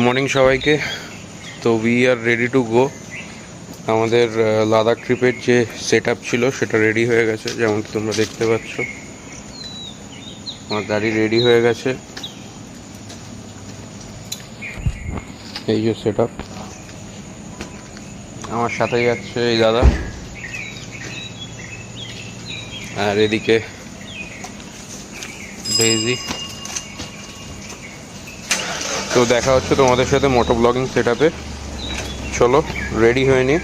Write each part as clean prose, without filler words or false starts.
Morning সবাইকে। তো we are ready to go. আমাদের লাদাখ ট্রিপের যে সেট আপ ছিল সেটা রেডি হয়ে গেছে, যেমন তোমরা দেখতে পাচ্ছ। আমার গাড়ি রেডি হয়ে গেছে, এই যে সেট আপ। আমার সাথে যাচ্ছে এই দাদা, আর এদিকে ভেজি। তো দেখা হচ্ছে তোমাদের সাথে মোটো ব্লগিং সেট আপে। চলো রেডি হয়ে নি,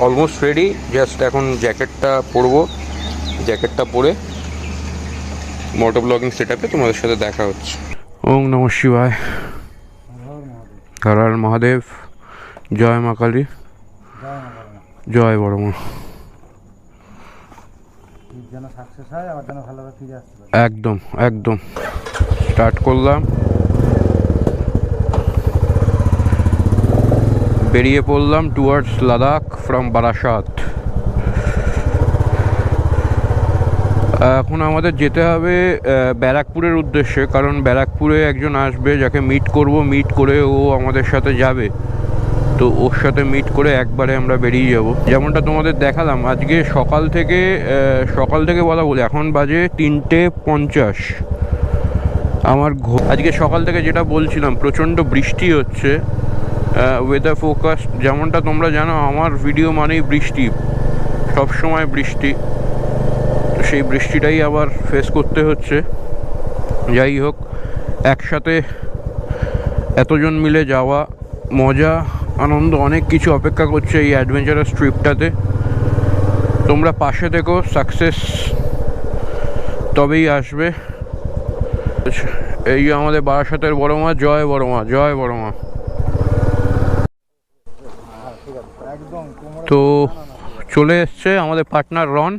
অলমোস্ট রেডি, জাস্ট এখন জ্যাকেটটা পরবো। জ্যাকেটটা পরে মোটো ব্লগিং সেট আপে তোমাদের সাথে দেখা হচ্ছে। ওম নমঃ শিবায়, হর হর মহাদেব, জয় মা কালী, জয় বড় মা। একদম একদম স্টার্ট করলাম, বেরিয়ে পড়লাম টুয়ার্ডস লাদাখ ফ্রম বারাসাত। এখন আমাদের যেতে হবে ব্যারাকপুরের উদ্দেশ্যে, কারণ ব্যারাকপুরে একজন আসবে যাকে মিট করব, মিট করে ও আমাদের সাথে যাবে। তো ওর সাথে মিট করে একবারে আমরা বেরিয়ে যাব। যেমনটা তোমাদের দেখালাম, আজকে সকাল থেকে বলি এখন বাজে 3:50। আজকে সকাল থেকে যেটা বলছিলাম, প্রচণ্ড বৃষ্টি হচ্ছে। ওয়েদার ফোরকাস্ট যেমনটা তোমরা জানো, আমার ভিডিও মানেই বৃষ্টি, সব সময় বৃষ্টি। তো সেই বৃষ্টিটাই আবার ফেস করতে হচ্ছে। যাই হোক, একসাথে এতজন মিলে যাওয়া, মজা আনন্দ অনেক কিছু অপেক্ষা করছে এই অ্যাডভেঞ্চারাস ট্রিপটাতে। তোমরা পাশে থেকো, সাকসেস তবেই আসবে। এই আমাদের বারাসাতের বড় মা, জয় বড় মা, জয় বড় মা। তো চলে এসছে আমাদের পার্টনার রন।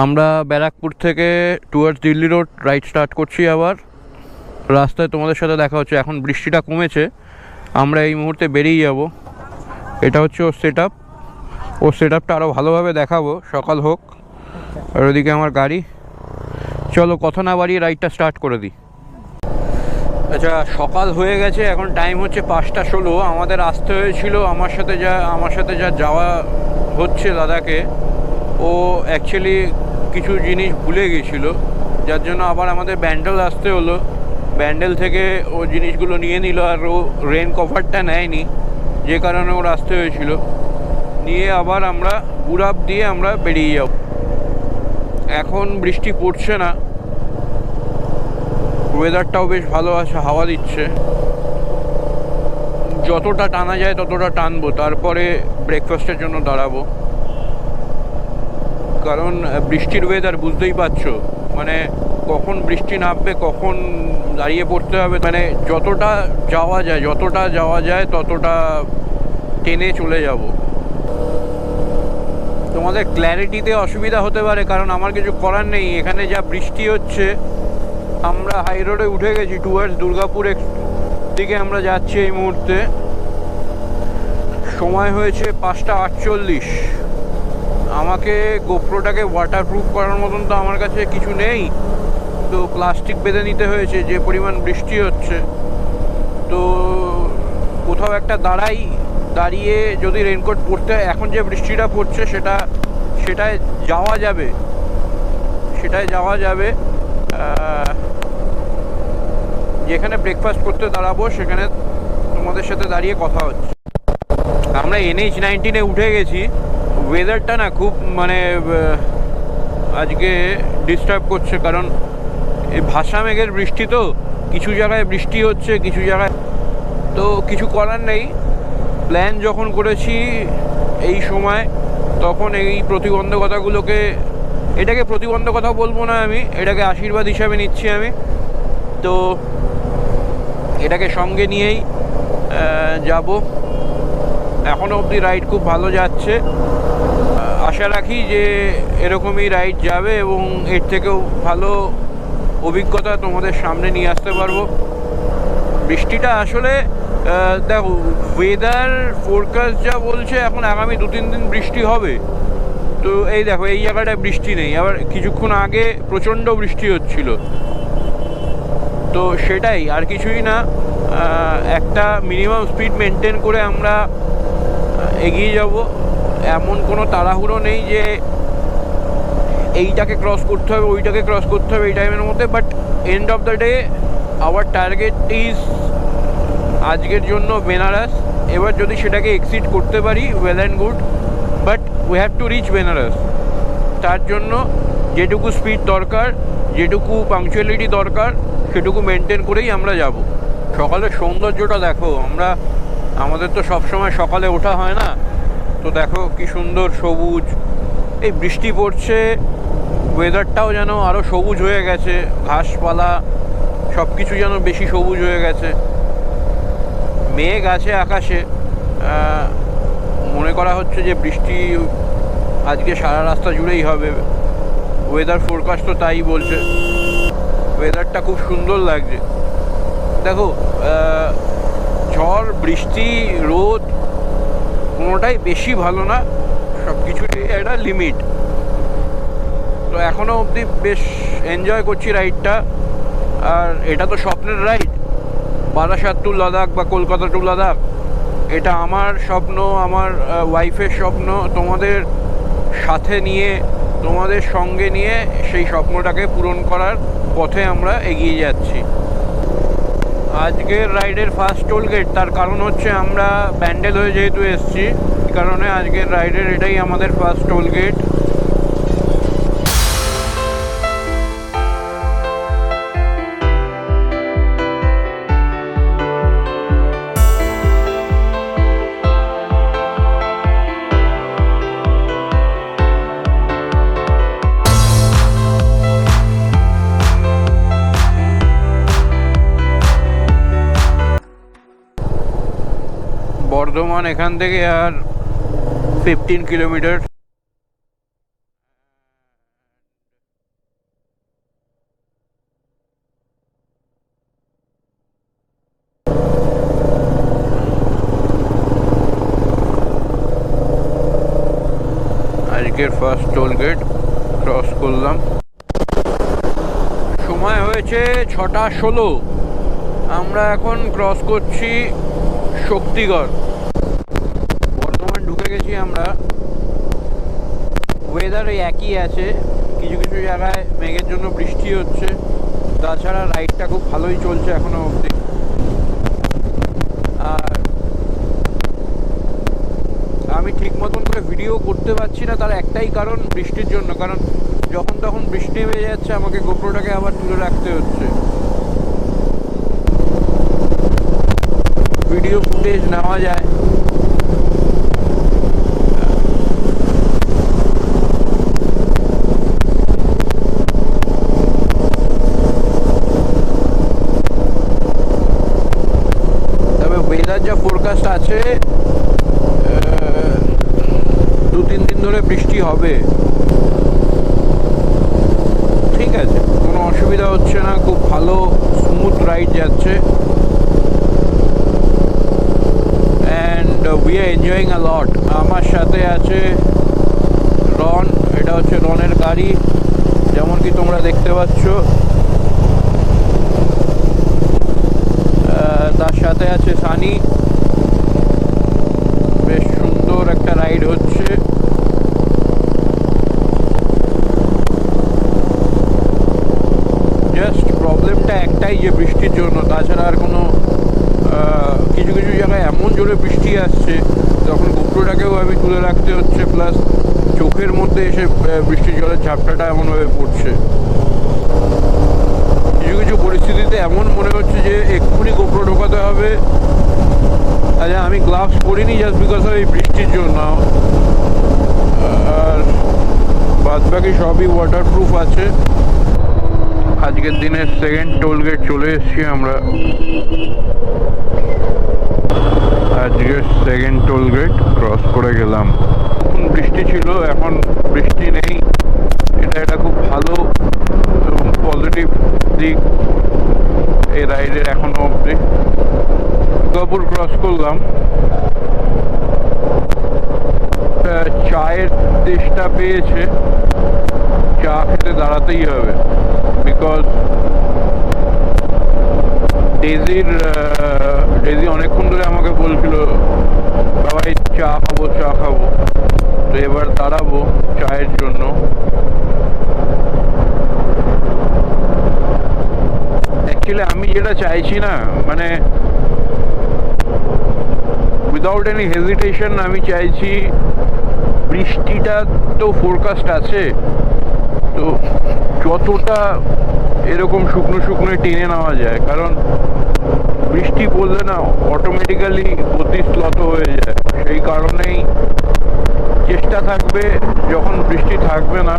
আমরা ব্যারাকপুর থেকে towards Delhi road ride start করছি। আবার রাস্তায় তোমাদের সাথে দেখা হচ্ছে। এখন বৃষ্টিটা কমেছে, আমরা এই মুহূর্তে বেরিয়ে যাব। এটা হচ্ছে ওর সেট আপ। ওর সেট আপটা আরও ভালোভাবে দেখাবো সকাল হোক। আর ওদিকে আমার গাড়ি। চলো কথা না বাড়িয়ে রাইডটা স্টার্ট করে দিই। আচ্ছা, সকাল হয়ে গেছে, এখন টাইম হচ্ছে 5:16। আমাদের আসতে হয়েছিল, আমার সাথে যা যাওয়া হচ্ছে লাদাখে, ও অ্যাকচুয়ালি কিছু জিনিস ভুলে গেছিলো, যার জন্য আবার আমাদের ব্যান্ডেল আসতে হলো। ব্যান্ডেল থেকে ও জিনিসগুলো নিয়ে নিল, আর ও রেন কভারটা নেয়নি, যে কারণে ওর আসতে হয়েছিল। নিয়ে আবার আমরা বুড়াপ দিয়ে আমরা বেরিয়ে যাব। এখন বৃষ্টি পড়ছে না, ওয়েদারটাও বেশ ভালো আছে, হাওয়া দিচ্ছে। যতটা টানা যায় ততটা টানবো, তারপরে ব্রেকফাস্টের জন্য দাঁড়াবো। কারণ বৃষ্টির ওয়েদার বুঝতেই পারছো, মানে কখন বৃষ্টি নামবে, কখন দাঁড়িয়ে পড়তে হবে। মানে যতটা যাওয়া যায় ততটা টেনে চলে যাব। তোমাদের ক্ল্যারিটিতে অসুবিধা হতে পারে, কারণ আমার কিছু করার নেই। এখানে যা বৃষ্টি হচ্ছে, আমরা হাই রোডে উঠে গেছি, টুয়ার্ডস দুর্গাপুর দিকে আমরা যাচ্ছি এই মুহূর্তে। সময় হয়েছে 5:48। আমাকে গোপ্রোটাকে ওয়াটারপ্রুফ করার মতন তো আমার কাছে কিছু নেই, তো প্লাস্টিক বেঁধে নিতে হয়েছে, যে পরিমাণ বৃষ্টি হচ্ছে। তো কোথাও একটা দাঁড়িয়ে যদি রেনকোট পরতে হয়, এখন যে বৃষ্টিটা পড়ছে সেটায় যাওয়া যাবে। যেখানে ব্রেকফাস্ট করতে দাঁড়াবো সেখানে তোমাদের সাথে দাঁড়িয়ে কথা হচ্ছে। আমরা NH-19 উঠে গেছি। ওয়েদারটা না খুব আজকে ডিস্টার্ব করছে, কারণ এই ভাষা মেঘের বৃষ্টি, তো কিছু জায়গায় বৃষ্টি হচ্ছে, কিছু জায়গায়। তো কিছু করার নেই, প্ল্যান যখন করেছি এই সময়, তখন এই প্রতিবন্ধকতাগুলোকে, এটাকে প্রতিবন্ধকতা বলবো না, আমি এটাকে আশীর্বাদ হিসাবে নিচ্ছি আমি। তো এটাকে সঙ্গে নিয়েই যাব। এখনও অবধি রাইড খুব ভালো যাচ্ছে। আশা রাখি যে এরকমই রাইড যাবে এবং এর থেকেও ভালো অভিজ্ঞতা তোমাদের সামনে নিয়ে আসতে পারবো। বৃষ্টিটা আসলে দেখো, ওয়েদার ফোরকাস্ট যা বলছে, এখন আগামী 2-3 দিন বৃষ্টি হবে। তো এই দেখো, এই জায়গাটায় বৃষ্টি নেই, আবার কিছুক্ষণ আগে প্রচণ্ড বৃষ্টি হচ্ছিল। তো সেটাই, আর কিছুই না। একটা মিনিমাম স্পিড মেনটেন করে আমরা এগিয়ে যাব। এমন কোনো তাড়াহুড়ো নেই যে এইটাকে ক্রস করতে হবে, ওইটাকে ক্রস করতে হবে এই টাইমের মধ্যে। But end of the day our target is আজকের জন্য বেনারস। এবার যদি সেটাকে এক্সিড করতে পারি, well and good, but we have to reach Benaras. তার জন্য যেটুকু স্পিড দরকার, যেটুকু পাংচুয়ালিটি দরকার, সেটুকু মেনটেন করেই আমরা যাব। সকালের সৌন্দর্যটা দেখো, আমাদের তো সবসময় সকালে ওঠা হয় না, তো দেখো কি সুন্দর সবুজ। এই বৃষ্টি পড়ছে, ওয়েদারটাও যেন আরও সবুজ হয়ে গেছে, ঘাসপালা সব কিছু যেন বেশি সবুজ হয়ে গেছে। মেঘ আছে আকাশে, মনে করা হচ্ছে যে বৃষ্টি আজকে সারা রাস্তা জুড়েই হবে। ওয়েদার ফোরকাস্ট তো তাই বলছে। ওয়েদারটা খুব সুন্দর লাগছে। দেখো, ঝড়, বৃষ্টি, রোদ কোনোটাই বেশি ভালো না, সব কিছুরই একটা লিমিট। তো এখনও অবধি বেশ এনজয় করছি রাইডটা। আর এটা তো স্বপ্নের রাইড, বারাসাত টু লাদাখ বা কলকাতা টু লাদাখ। এটা আমার স্বপ্ন, আমার ওয়াইফের স্বপ্ন। তোমাদের সাথে নিয়ে, তোমাদের সঙ্গে নিয়ে সেই স্বপ্নটাকে পূরণ করার পথে আমরা এগিয়ে যাচ্ছি। আজকের রাইডের ফার্স্ট টোল গেট, তার কারণ হচ্ছে আমরা ব্যান্ডেল হয়ে যেহেতু এসেছি, এই কারণে আজকের রাইডের এটাই আমাদের ফার্স্ট টোল গেট। বর্ধমান এখান থেকে আর 15 কিলোমিটার। আজকের ফার্স্ট টোল গেট ক্রস করলাম। সময় হয়েছে 6:16। আমরা এখন ক্রস করছি শক্তিগড়। বর্ধমান ঢুকে গেছি আমরা। ওয়েদার ওই একই আছে, কিছু কিছু জায়গায় মেঘের জন্য বৃষ্টি হচ্ছে, তাছাড়া রাইডটা খুব ভালোই চলছে এখনো অবধি। আর আমি ঠিক মতন করে ভিডিও করতে পারছি না, তার একটাই কারণ বৃষ্টির জন্য। কারণ যখন তখন বৃষ্টি হয়ে যাচ্ছে, আমাকে গোপ্রোটাকে আবার তুলে রাখতে হচ্ছে। ভিডিও ফুটেজ নেওয়া যায়, তবে ওয়েদার যা ফোরকাস্ট আছে, 2-3 দিন ধরে বৃষ্টি হবে। ঠিক আছে, কোনো অসুবিধা হচ্ছে না, খুব ভালো স্মুথ রাইড যাচ্ছে। অ্যান্ড উই আর এনজয়িং আ লট। আমার সাথে আছে রন, এটা হচ্ছে রনের গাড়ি, যেমন কি তোমরা দেখতে পাচ্ছ। তার সাথে আছে সানি। বেশ সুন্দর একটা রাইড হচ্ছে। জাস্ট প্রবলেমটা একটাই, যে বৃষ্টির জন্য, তাছাড়া আর কোনো কিছু কিছু জায়গায় এমন জোরে বৃষ্টি আসছে, তখন গোপ্রোটাকেও আমি তুলে রাখতে হচ্ছে, প্লাস চোখের মধ্যে এসে বৃষ্টির জলের ঝাপটাটা এমনভাবে পড়ছে। কিছু কিছু পরিস্থিতিতে এমন মনে হচ্ছে যে এক্ষুনি গোপ্রো ঢোকাতে হবে। আচ্ছা, আমি গ্লাভস পরিনি জাস্ট বিকজ অফ এই বৃষ্টির জন্য, আর বাদবাকি সবই ওয়াটারপ্রুফ আছে। আজকের দিনের সেকেন্ড টোল গেট চলে এসেছি আমরা। আজকের সেকেন্ড টোল গেট ক্রস করে গেলাম। বৃষ্টি ছিল, এখন বৃষ্টি নেই। এটা খুব ভালো এবং পজিটিভ দিক এই রাইডের এখনো অবধি। দুর্গাপুর ক্রস করলাম। চায়ের তেষ্টা পেয়েছে, চা খেতে দাঁড়াতেই হবে, বিকজ ডেজি অনেকক্ষণ ধরে আমাকে বলছিল বাবা এই চা খাবো, তো এবার দাঁড়াবো চায়ের জন্য। অ্যাকচুয়ালি আমি যেটা চাইছি না, মানে উইদাউট এনি হেজিটেশন আমি চাইছি, বৃষ্টিটা তো ফোরকাস্ট আছে, তো যতটা এরকম শুকনো শুকনো টেনে নেওয়া যায়, কারণ বৃষ্টি পড়লে না অটোমেটিক্যালি গতিশ্লথ হয়ে যায়। সেই কারণেই চেষ্টা থাকবে যখন বৃষ্টি থাকবে না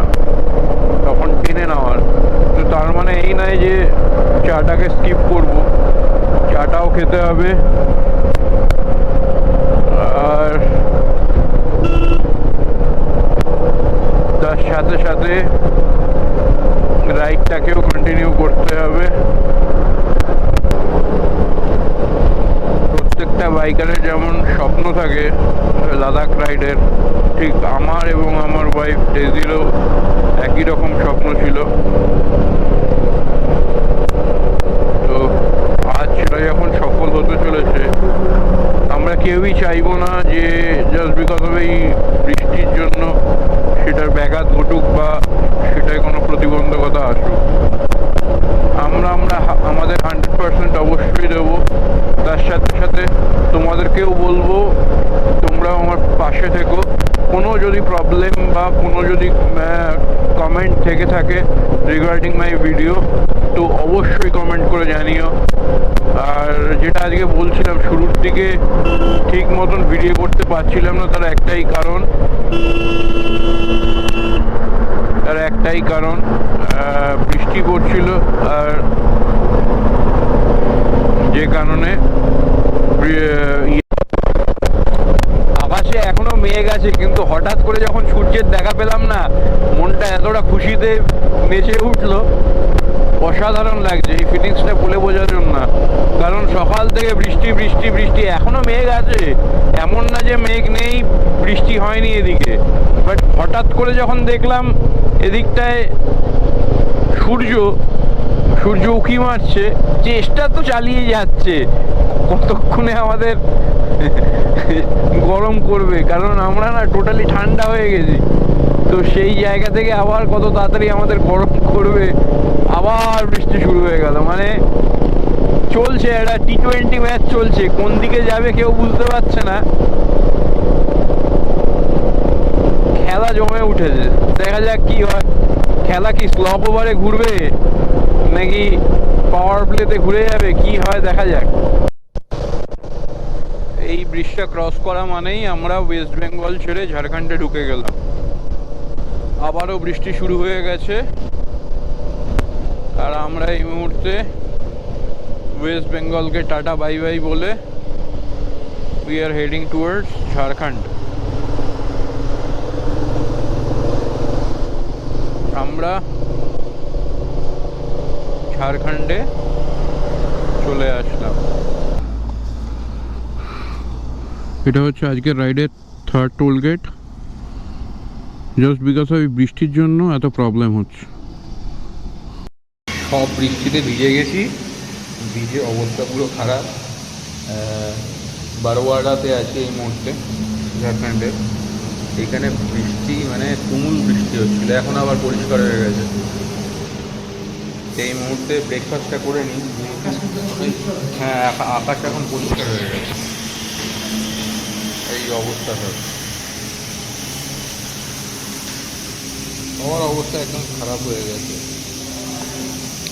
তখন টেনে নেওয়ার। তো তার মানে এই নয় যে চাটাকে স্কিপ করব, চাটাও খেতে হবে, আর তার সাথে সাথে রাইডটাকেও কন্টিনিউ করতে হবে। প্রত্যেকটা বাইকারের যেমন স্বপ্ন থাকে লাদাখ রাইডের, ঠিক আমার এবং আমার ওয়াইফ ডেজিরও একই রকম স্বপ্ন ছিল। তো আজ সেটা যখন সফল হতে চলেছে, আমরা কেউই চাইবো না যে জাস্ট বিকজ অফ এই বৃষ্টির জন্য সেটার ব্যাঘাত ঘটুক বা সেটায় কোনো প্রতিবন্ধকতা আসুক। আমরা আমাদের 100% অবশ্যই দেবো। তার সাথে সাথে তোমাদেরকেও বলবো তোমরাও আমার পাশে থেকো। কোনো যদি প্রবলেম বা কোনো যদি কমেন্ট থেকে থাকে রিগার্ডিং মাই ভিডিও, তো অবশ্যই কমেন্ট করে জানিও। আর যেটা আজকে বলছিলাম শুরুর দিকে ঠিক মতন ভিডিও করতে পারছিলাম না, তার একটাই কারণ বৃষ্টি পড়ছিল, আর যে কারণে আকাশে এখনো মেঘ আছে, কিন্তু হঠাৎ করে যখন সূর্যের দেখা পেলাম না, মনটা এতটা খুশিতে নেচে উঠলো, অসাধারণ লাগছে। এই ফিলিংসটা বলে বোঝার না, কারণ সকাল থেকে বৃষ্টি বৃষ্টি বৃষ্টি, এখনো মেঘ আছে, এমন না যে মেঘ নেই, বৃষ্টি হয়নি এদিকে, বাট হঠাৎ করে যখন দেখলাম এদিকটায় সূর্য উঁকি মারছে, চেষ্টা তো চালিয়ে যাচ্ছে কতক্ষণে আমাদের গরম করবে, কারণ আমরা না টোটালি ঠান্ডা হয়ে গেছি। তো সেই জায়গা থেকে আবার কত তাড়াতাড়ি আমাদের গরম করবে, আবার বৃষ্টি শুরু হয়ে গেল। মানে চলছে একটা T20 ম্যাচ চলছে, কোন দিকে যাবে কেউ বুঝতে পারছে না। খেলা জমে উঠেছে, দেখা যাক কি হয়। খেলা কি স্লপ ওভারে ঘুরবে নাকি পাওয়ার প্লেতে ঘুরে যাবে, কি হয় দেখা যাক। এই ব্রিজটা ক্রস করা মানেই আমরা ওয়েস্ট বেঙ্গল ছেড়ে ঝাড়খণ্ডে ঢুকে গেলাম। আবারও বৃষ্টি শুরু হয়ে গেছে, আর আমরা এই মুহূর্তে ওয়েস্ট বেঙ্গলকে টাটা বাই বাই বলে we are heading towards Jharkhand. আমরা ঝাড়খণ্ডে চলে আসলাম। এটা হচ্ছে আজকের রাইডের third toll gate, just because of বৃষ্টির জন্য এত প্রবলেম হচ্ছে। সব বৃষ্টিতে ভিজে গেছি, ভিজে অবস্থা পুরো খারাপ। বারোয়াড়াতে আছি এই মুহূর্তে ঝাড়খণ্ডে। এখানে বৃষ্টি মানে তুমুল বৃষ্টি হচ্ছিল, এখন আবার পরিষ্কার হয়ে গেছে। এই মুহূর্তে ব্রেকফাস্টটা করে নিই। হ্যাঁ, আকাশ এখন পরিষ্কার হয়ে গেছে। এই অবস্থা সব, আমার অবস্থা একদম খারাপ হয়ে গেছে।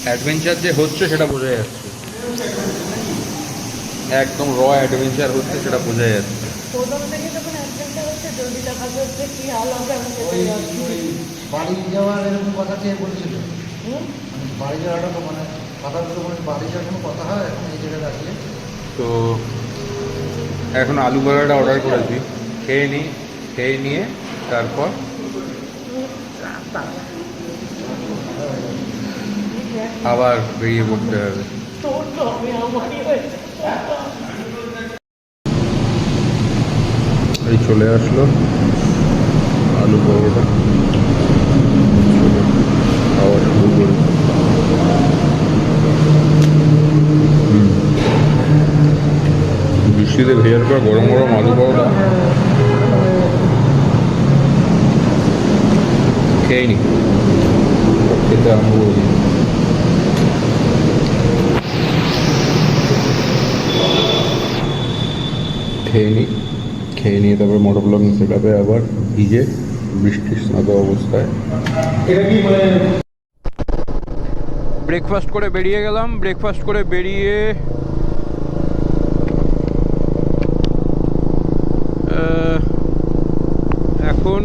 অ্যাডভেঞ্চার যে হচ্ছে সেটা বোঝা যাচ্ছে, একদম র অ্যাডভেঞ্চার হচ্ছে সেটা বোঝা যাচ্ছে। বাড়ি যাওয়ার এরকম কথা চেয়ে বলছিল, বাড়ি যাওয়াটা তো মানে কথাগুলো মানে বাড়ি যাওয়ার কোনো কথা হয় এখন এই জায়গায় দাঁড়িয়ে। তো এখন আলু বড়াটা অর্ডার করেছি, খেয়ে নিয়ে তারপর আবার বেরিয়ে পড়তে হবে। এই চলে আসলো আলু পরোটা, খাওয়া শুরু করি। বৃষ্টিতে ভেজার পর গরম গরম আলু পরোটা খেয়ে নি, খেতে আরম্ভ করি। খেয়ে নিয়ে তারপর মোটর ব্লগিং সেট আপে আবার ভিজে বৃষ্টির স্নাত অবস্থায় ব্রেকফাস্ট করে বেরিয়ে গেলাম। ব্রেকফাস্ট করে বেরিয়ে এখন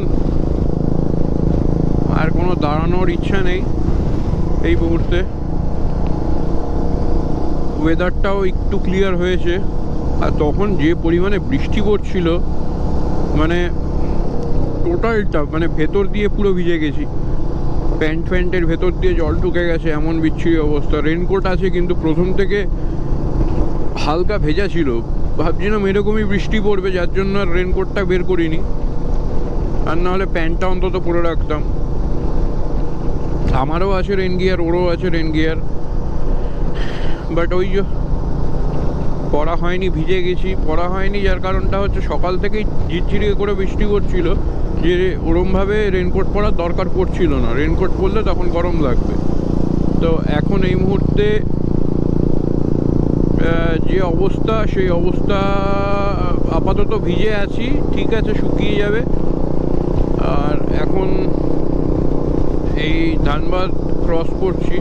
আর কোনো দাঁড়ানোর ইচ্ছা নেই এই মুহূর্তে। ওয়েদারটাও একটু ক্লিয়ার হয়েছে, আর তখন যে পরিমাণে বৃষ্টি পড়ছিল মানে টোটালটা মানে ভেতর দিয়ে পুরো ভিজে গেছি, প্যান্টের ভেতর দিয়ে জল ঢুকে গেছে, এমন বিচ্ছিরি অবস্থা। রেনকোট আছে কিন্তু প্রথম থেকে হালকা ভেজা ছিল, ভাবছিলাম এরকমই বৃষ্টি পড়বে, যার জন্য আর রেনকোটটা বের করিনি, আর নাহলে প্যান্টটা অন্তত পরে রাখতাম। আমারও আছে রেন গিয়ার, ওরও আছে রেন গিয়ার, বাট ওই যে পরা হয়নি, ভিজে গেছি। পরা হয়নি যার কারণটা হচ্ছে সকাল থেকেই ঝিরঝিরি করে বৃষ্টি পড়ছিল, যে ওরমভাবে রেনকোট পরার দরকার পড়ছিল না। রেনকোট পরলে তখন গরম লাগবে। তো এখন এই মুহূর্তে যে অবস্থা, সেই অবস্থা আপাতত ভিজে আছি, ঠিক আছে, শুকিয়ে যাবে। আর এখন এই ধানবাদ ক্রস করছি,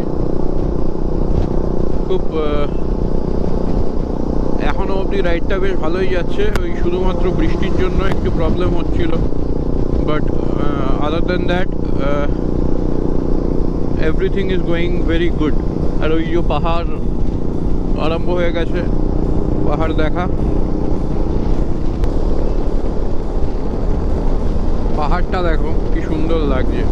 খুব এখনও অবধি রাইডটা বেশ ভালোই যাচ্ছে। ওই শুধুমাত্র বৃষ্টির জন্য একটু প্রবলেম হচ্ছিল, but other than that everything is going very good. আর ওই যে পাহাড় আরম্ভ হয়ে গেছে, পাহাড় দেখা, পাহাড়টা দেখো কি সুন্দর লাগছে।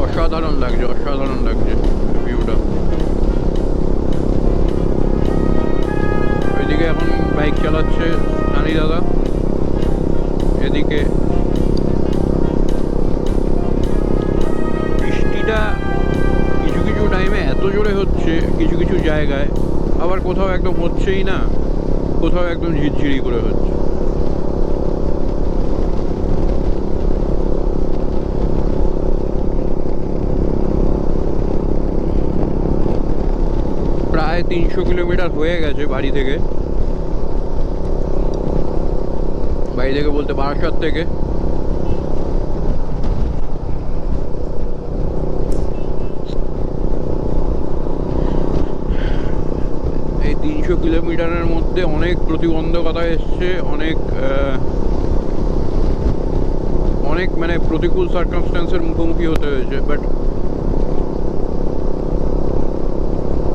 অসাধারণ লাগছে, অসাধারণ লাগছে ভিউটা। ওইদিকে এখন বাইক চালাচ্ছে নানি দাদা, এদিকে বৃষ্টিটা কিছু কিছু টাইমে এত জোরে হচ্ছে, কিছু কিছু জায়গায় আবার কোথাও একদম হচ্ছেই না, কোথাও একদম ঝিরঝিরি করে হচ্ছে। প্রায় 300 কিলোমিটার হয়ে গেছে বাড়ি থেকে বলতে বারাসাত থেকে। এই 300 কিলোমিটারের মধ্যে অনেক প্রতিবন্ধকতা এসছে, অনেক মানে প্রতিকূল সার্কামস্ট্যান্সের মুখোমুখি হতে হয়েছে, বাট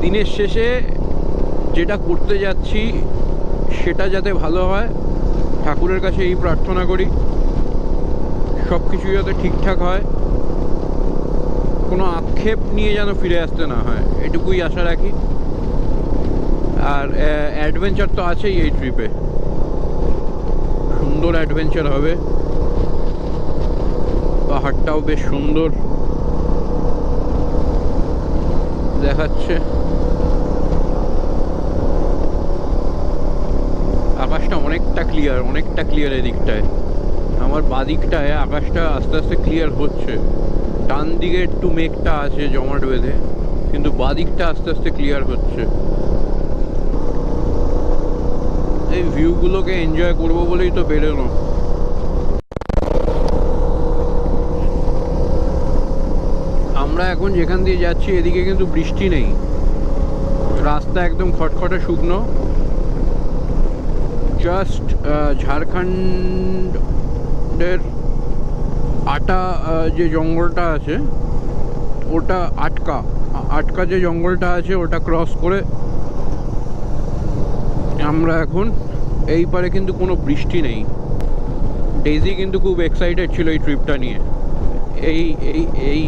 দিনের শেষে যেটা করতে যাচ্ছি সেটা যাতে ভালো হয়, ঠাকুরের কাছে এই প্রার্থনা করি, সব কিছু যাতে ঠিকঠাক হয়, কোনো আক্ষেপ নিয়ে যেন ফিরে আসতে না হয়, এটুকুই আশা রাখি। আর অ্যাডভেঞ্চার তো আছেই এই ট্রিপে, সুন্দর অ্যাডভেঞ্চার হবে। পাহাড়টাও বেশ সুন্দর দেখাচ্ছে, আকাশটা অনেকটা ক্লিয়ার এদিকটায়। আমার বাদিকটায় আকাশটা আস্তে আস্তে ক্লিয়ার হচ্ছে, ডান দিকে একটু মেঘটা আছে জমাট বেঁধে, কিন্তু বাদিকটা আস্তে আস্তে ক্লিয়ার হচ্ছে। এই ভিউগুলোকে এনজয় করবো বলেই তো বেরোনো। আমরা এখন যেখান দিয়ে যাচ্ছি এদিকে কিন্তু বৃষ্টি নেই, রাস্তা একদম খটখটে শুকনো। জাস্ট ঝাড়খণ্ডের আটা যে জঙ্গলটা আছে, ওটা আটকা যে জঙ্গলটা আছে ওটা ক্রস করে আমরা এখন এই পারে, কিন্তু কোনো বৃষ্টি নেই। ডেজি কিন্তু খুব এক্সাইটেড ছিল এই ট্রিপটা নিয়ে, এই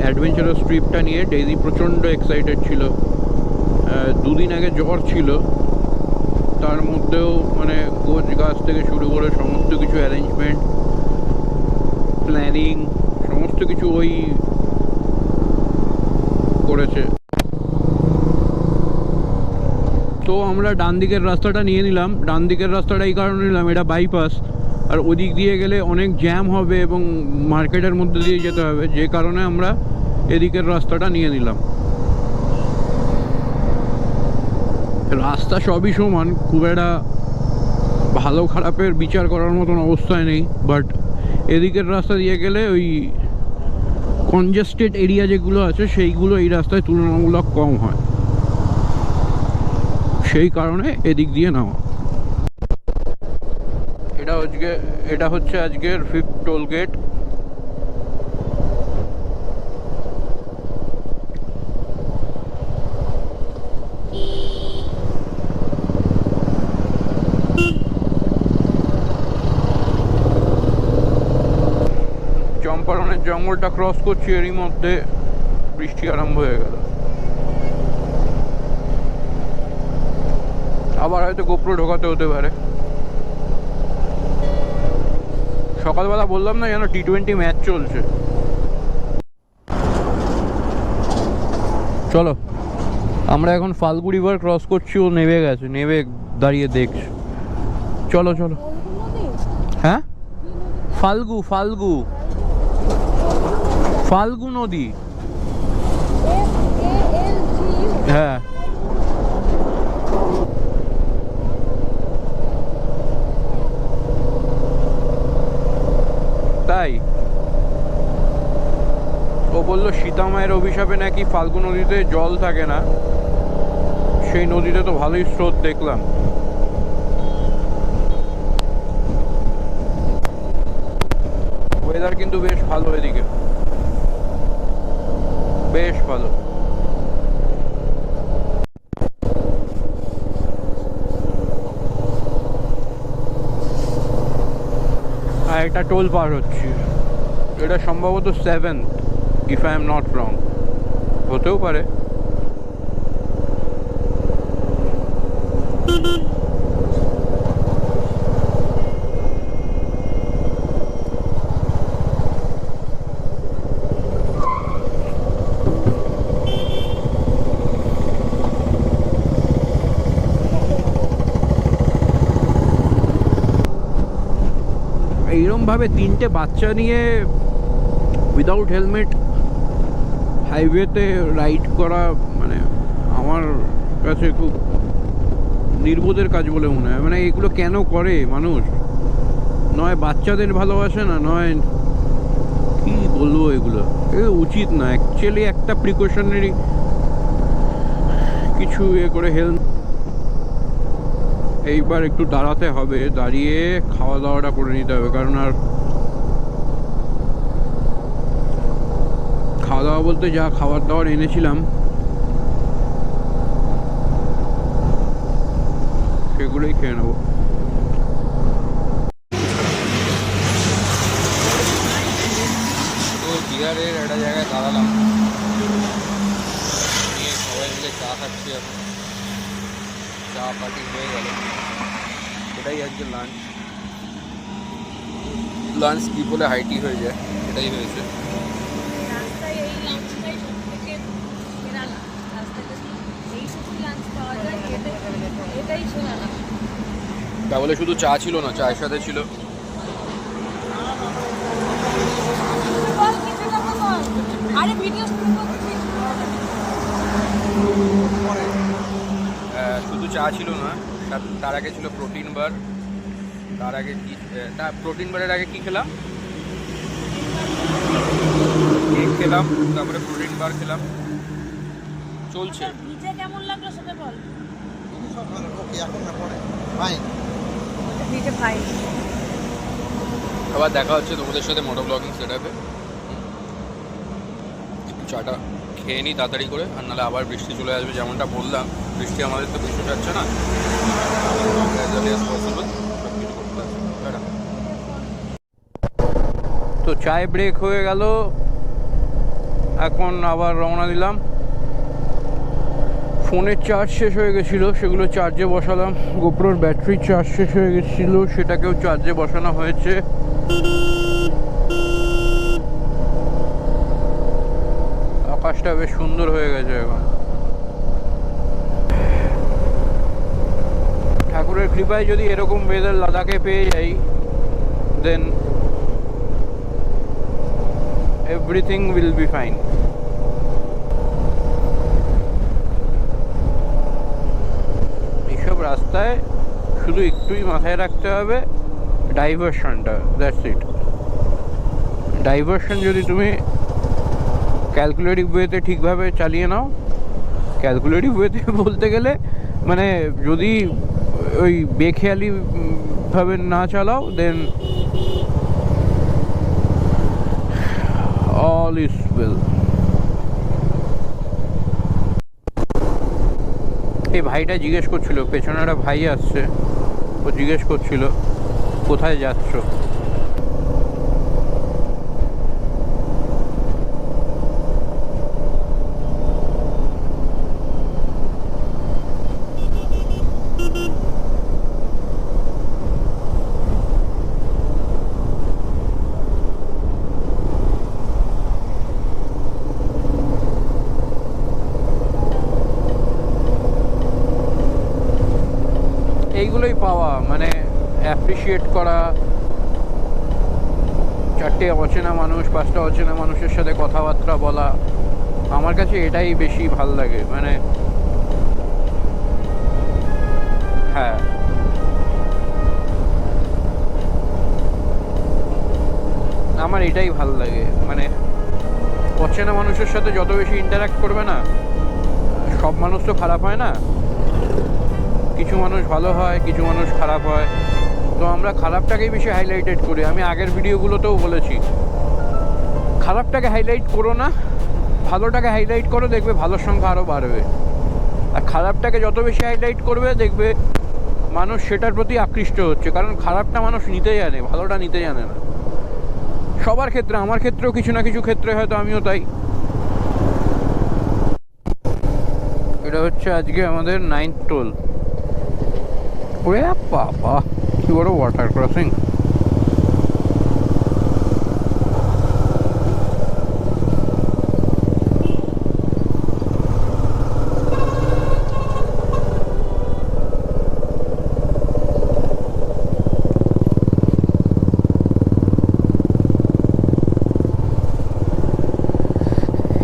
অ্যাডভেঞ্চারাস ট্রিপটা নিয়ে ডেজি প্রচণ্ড এক্সাইটেড ছিল। দুদিন আগে জ্বর ছিল, তার মধ্যেও মানে গোছ গাছ থেকে শুরু করে সমস্ত কিছু অ্যারেঞ্জমেন্ট, প্ল্যানিং, সমস্ত কিছু ওই করেছে। তো আমরা ডান দিকের রাস্তাটা নিয়ে নিলাম। ডান দিকের রাস্তাটা এই কারণে নিলাম, এটা বাইপাস, আর ওদিক দিয়ে গেলে অনেক জ্যাম হবে এবং মার্কেটের মধ্যে দিয়ে যেতে হবে, যে কারণে আমরা এদিকের রাস্তাটা নিয়ে নিলাম। রাস্তা সবই সমান, খুব একটা ভালো খারাপের বিচার করার মতন অবস্থায় নেই, বাট এদিকের রাস্তা দিয়ে গেলে ওই কনজেস্টেড এরিয়া যেগুলো আছে সেইগুলো এই রাস্তায় তুলনামূলক কম হয়, সেই কারণে এদিক দিয়ে নেওয়া। এটা হচ্ছে আজকের 5th টোল গেট। চম্পারনের জঙ্গলটা ক্রস করছি, এরই মধ্যে বৃষ্টি আরম্ভ হয়ে গেল। আবার হয়তো গোপ্রো ঢোকাতে হতে পারে। সকালবেলা বললাম না যেন T20 ম্যাচ চলছে। চলো, আমরা এখন ফাল্গু রিভার ক্রস করছি, ও নেমে গেছে, নেমে দাঁড়িয়ে দেখছি। চলো চলো। হ্যাঁ, ফাল্গু ফাল্গু ফাল্গু নদী। হ্যাঁ, তাই ও বললো সীতামায়ের অভিশাপে নাকি ফাল্গু নদীতে জল থাকে না, সেই নদীতে তো ভালোই স্রোত দেখলাম। ওয়েদার কিন্তু বেশ ভালো, এদিকে বেশ ভালো। আর একটা টোল পার হচ্ছে, এটা সম্ভবত 7th, if I am not wrong, হতেও পারে। এইরকমভাবে 3টে বাচ্চা নিয়ে উইদাউট হেলমেট হাইওয়েতে রাইড করা মানে আমার কাছে খুব নির্বোধের কাজ বলে মনে হয়। মানে এগুলো কেন করে মানুষ? নয় বাচ্চাদের ভালোবাসে না, নয় কি বলবো, এগুলো উচিত না অ্যাকচুয়ালি। একটা প্রিকশনারি কিছু করে হেলমেট। এইবার একটু দাঁড়াতে হবে, দাঁড়িয়ে খাওয়া দাওয়াটা করে নিতে হবে, কারণ আর খাওয়া দাওয়া বলতে যা খাবার দাবার এনেছিলাম সেগুলোই খেয়ে নেবো। তো বিহারের একটা জায়গায় দাঁড়ালাম, নিয়ে সবাই মিলে চা খাচ্ছি। এখন চা পার্টি হয়ে গেল, এটাই আজকে লাঞ্চ স্কিপ হলে হাইটি হয়ে যায়, এটাই হয়েছে। তা বলে শুধু চা ছিল না, চায়ের সাথে ছিল শুধু চা ছিল না, তার আগে ছিল প্রোটিন বার। তার আগে কি, প্রোটিন বারের আগে কি খেলাম? কেক খেলাম, তারপরে প্রোটিন বার খেলাম। চলছে। কেমন লাগলো সেটা বল। আবার দেখা হচ্ছে তোমাদের সাথে মোটো ব্লগিং সেটআপে। একটু চাটা খেয়ে নিই তাড়াতাড়ি করে, আর নাহলে আবার বৃষ্টি চলে আসবে। যেমনটা বললাম, বৃষ্টি আমাদের তো বৃষ্টি যাচ্ছে না, তো চায় ব্রেক হয়ে গেল, এখন আবার রওনা দিলাম ফোনের চার্জ শেষ হয়ে গেছিলো, সেগুলো চার্জে বসালাম। গোপ্রোর ব্যাটারি চার্জ শেষ হয়ে গেছিলো, সেটাকেও চার্জে বসানো হয়েছে। আকাশটা বেশ সুন্দর হয়ে গেছে এখন। ঠাকুরের কৃপায় যদি এরকম ওয়েদার লাদাখে পেয়ে যাই, then everything will be fine. এইসব রাস্তায় শুধু একটুই মাথায় রাখতে হবে ডাইভারশনটা, দ্যাটস ইট। ডাইভারশন যদি তুমি ক্যালকুলেটিভ ওয়েতে ঠিকভাবে চালিয়ে নাও, ক্যালকুলেটিভ ওয়েতে বলতে গেলে মানে যদি ওই বেখেয়ালি ভাবে না চালাও, দেন অল ইজ ওয়েল। এই ভাইটা জিজ্ঞেস করছিল, পেছনে একটা ভাই আসছে, ও জিজ্ঞেস করছিল কোথায় যাচ্ছ। এইগুলোই পাওয়া, মানে অ্যাপ্রিসিয়েট করা, চারটে অচেনা মানুষ, পাঁচটা অচেনা মানুষের সাথে কথাবার্তা বলা, আমার কাছে এটাই বেশি ভাল লাগে। মানে হ্যাঁ, আমার এটাই ভাল লাগে। মানে অচেনা মানুষের সাথে যত বেশি ইন্টারাক্ট করবে না, সব মানুষ তো খারাপ হয় না, কিছু মানুষ ভালো হয়, কিছু মানুষ খারাপ হয়। তো আমরা খারাপটাকেই বেশি হাইলাইটেড করি। আমি আগের ভিডিওগুলোতেও বলেছি, খারাপটাকে হাইলাইট করো না, ভালোটাকে হাইলাইট করো, দেখবে ভালোর সংখ্যা আরও বাড়বে। আর খারাপটাকে যত বেশি হাইলাইট করবে, দেখবে মানুষ সেটার প্রতি আকৃষ্ট হচ্ছে। কারণ খারাপটা মানুষ নিতে জানে, ভালোটা নিতে জানে না। সবার ক্ষেত্রে, আমার ক্ষেত্রেও কিছু না কিছু ক্ষেত্রে হয়তো আমিও তাই। এটা হচ্ছে আজকে আমাদের 9th টোল। ওরে বাবা, কি বড় ওয়াটার ক্রসিং!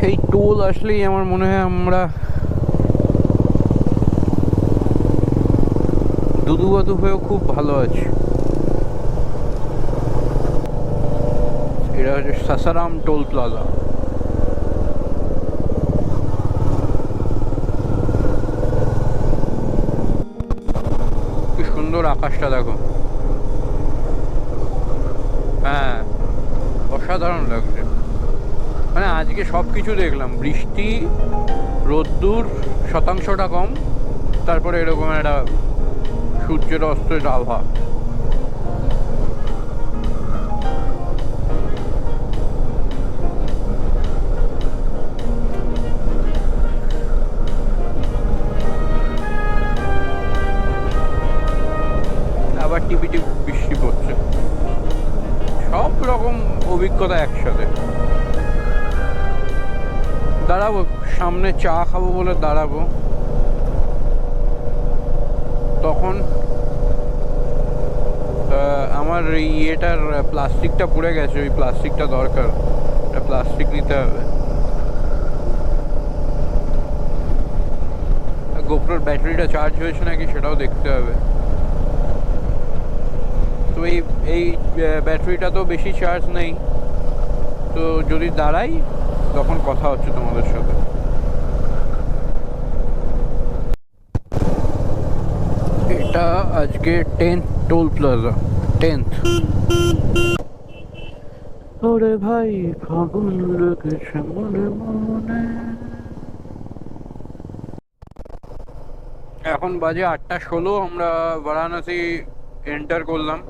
এই টোল আসলেই আমার মনে হয় আমরা দুদুবাদু হয়েও খুব ভালো আছি। এটা হচ্ছে সাসারাম টোল প্লাজা। কি সুন্দর আকাশটা দেখো, হ্যাঁ অসাধারণ লাগছে। মানে আজকে সব কিছু দেখলাম, বৃষ্টি, রোদ্দুর শতাংশটা কম, তারপরে এরকম একটা সূর্যের অস্তের আভা। আবার টিপি টিপ বৃষ্টি পড়ছে, সব রকম অভিজ্ঞতা একসাথে। দাঁড়াবো সামনে, চা খাবো বলে দাঁড়াবো, তখন আমার ইয়েটার প্লাস্টিকটা পুড়ে গেছে, ওই প্লাস্টিকটা দরকার, প্লাস্টিক নিতে হবে। গোপ্রোর ব্যাটারিটা চার্জ হয়েছে নাকি সেটাও দেখতে হবে। তো এই ব্যাটারিটা তো বেশি চার্জ নেই, তো যদি দাঁড়াই তখন কথা হচ্ছে তোমাদের সাথে। এটা আজকে 10th টোল প্লাজা, 10th। ওরে ভাই ফাগুন লেগেছে মনে মনে। এখন বাজে 8:16, আমরা বারাণসী এন্টার করলাম।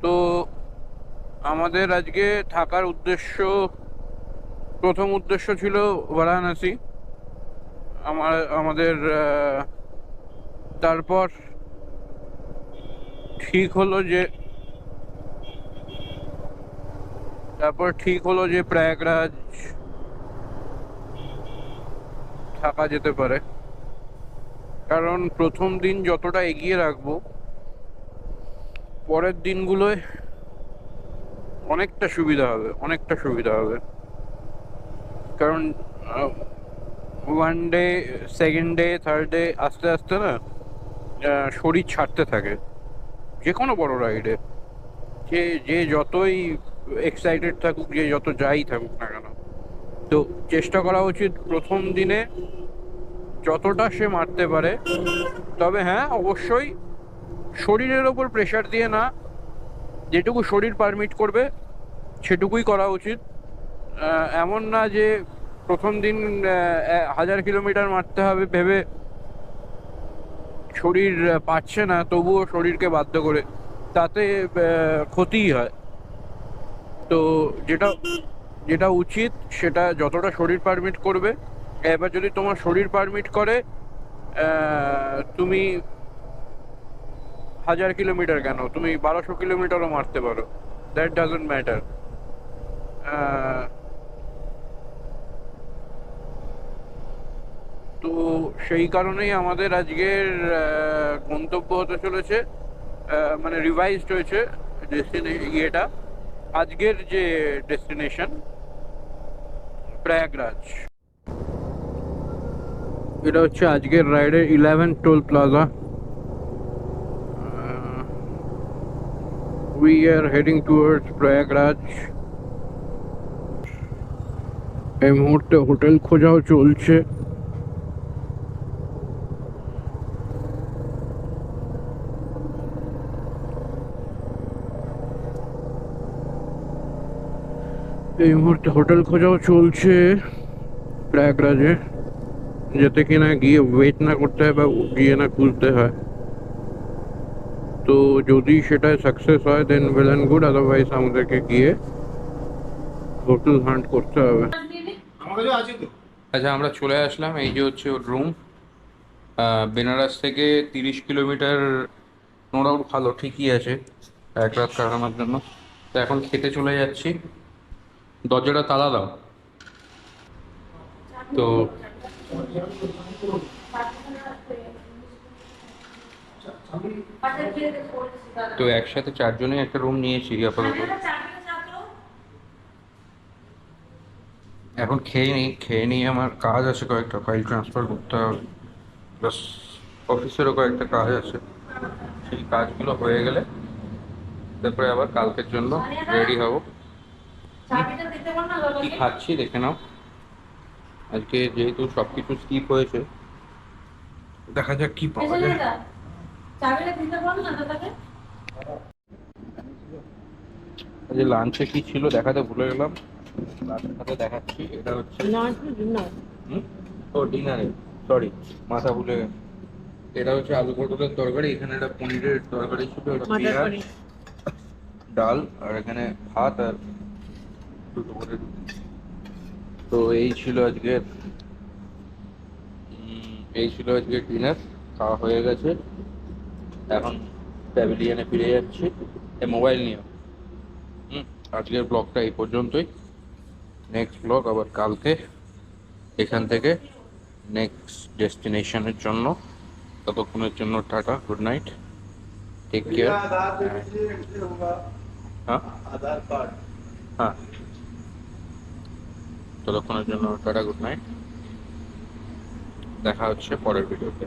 তো আমাদের আজকে থাকার উদ্দেশ্য, প্রথম উদ্দেশ্য ছিল বারাণসী। আমাদের তারপর ঠিক হলো যে প্রয়াগরাজ থাকা যেতে পারে, কারণ প্রথম দিন যতটা এগিয়ে রাখবো পরের দিনগুলোয় অনেকটা সুবিধা হবে। কারণ one day, second day, third day আস্তে আস্তে না শরীর ছাড়তে থাকে যে কোনো বড় রাইডে। যে যতই এক্সাইটেড থাকুক, যে যত যাই থাকুক না কেন, তো চেষ্টা করা উচিত প্রথম দিনে যতটা সে মারতে পারে। তবে হ্যাঁ, অবশ্যই শরীরের ওপর প্রেশার দিয়ে না, যেটুকু শরীর পারমিট করবে সেটুকুই করা উচিত। এমন না যে প্রথম দিন 1000 কিলোমিটার মারতে হবে ভেবে শরীর পারছে না, তবুও শরীরকে বাধ্য করে, তাতে ক্ষতিই হয়। তো যেটা উচিত সেটা যতটা শরীর পারমিট করবে। এবার যদি তোমার শরীর পারমিট করে তুমি 1000 কিলোমিটার কেন, তুমি 1200 কিলোমিটারও মারতে পারো, দ্যাট ডাজন্ট ম্যাটার। তো সেই কারণেই আমাদের আজকের গন্তব্য হতে চলেছে, মানে রিভাইজড হয়েছে ইয়েটা, আজকের যে ডেস্টিনেশন প্রয়াগরাজ। এটা হচ্ছে আজকের রাইডের 11 toll plaza. we are heading towards Prayagraj. এই মুহূর্তে হোটেল খোঁজাও চলছে। প্রয়াগরাজে, যাতে কিনা গিয়ে ওয়েট না করতে হয় বা গিয়ে না খুঁজতে হয়। তো যদি সেটা সাকসেস হয় দেন ওয়েল অ্যান্ড গুড, আদারওয়াইজ আমাদেরকে গিয়ে হোটেল হান্ট করতে হবে। আচ্ছা, আমরা চলে আসলাম। এই যে হচ্ছে ওর রুম। বেনারস থেকে 30 কিলোমিটার, নো ডাউট ভালো, ঠিকই আছে এক রাত কাটানোর জন্য। তো এখন খেতে চলে যাচ্ছি। দরজাটা তালা দাও। তো একসাথে 4 জনে একটা রুম নিয়েছি আপাতত। এখন খেয়ে নিয়ে আমার কাজ আছে, কয়েকটা ফাইল ট্রান্সফার করতে হবে, প্লাস অফিসেরও কয়েকটা কাজ আছে। সেই কাজগুলো হয়ে গেলে তারপরে আবার কালকের জন্য রেডি হব। কি খাচ্ছি দেখে নাও। আজকে যেহেতু সব কিছু স্কিপ হয়েছে, দেখা যাক কি পাওয়া যায়। আজকে লাঞ্চে কি ছিল দেখাতে ভুলে গেলাম, লাঞ্চে দেখাচ্ছি। এটা হচ্ছে ও ডিনারে, সরি, মাথা ভুলে গেছে। এটা হচ্ছে আলু পটলের তরকারি, এখানে একটা পনিরের তরকারি ছিল, একটা পেঁয়াজ, ডাল, আর এখানে ভাত আর দুটো করে রুটি। তো এই ছিল আজকের ডিনার। খাওয়া হয়ে গেছে, এখন প্যাভিলিয়নে ফিরে যাচ্ছি। মোবাইল নিয়ে আজকের ব্লগটা এই পর্যন্তই। নেক্সট ব্লগ আবার কালকে এখান থেকে নেক্সট ডেস্টিনেশনের জন্য। ততক্ষণের জন্য tata, good night, take care. হ্যাঁ, ততক্ষণের জন্য টাটা, গুড নাইট। দেখা হচ্ছে পরের ভিডিওতে।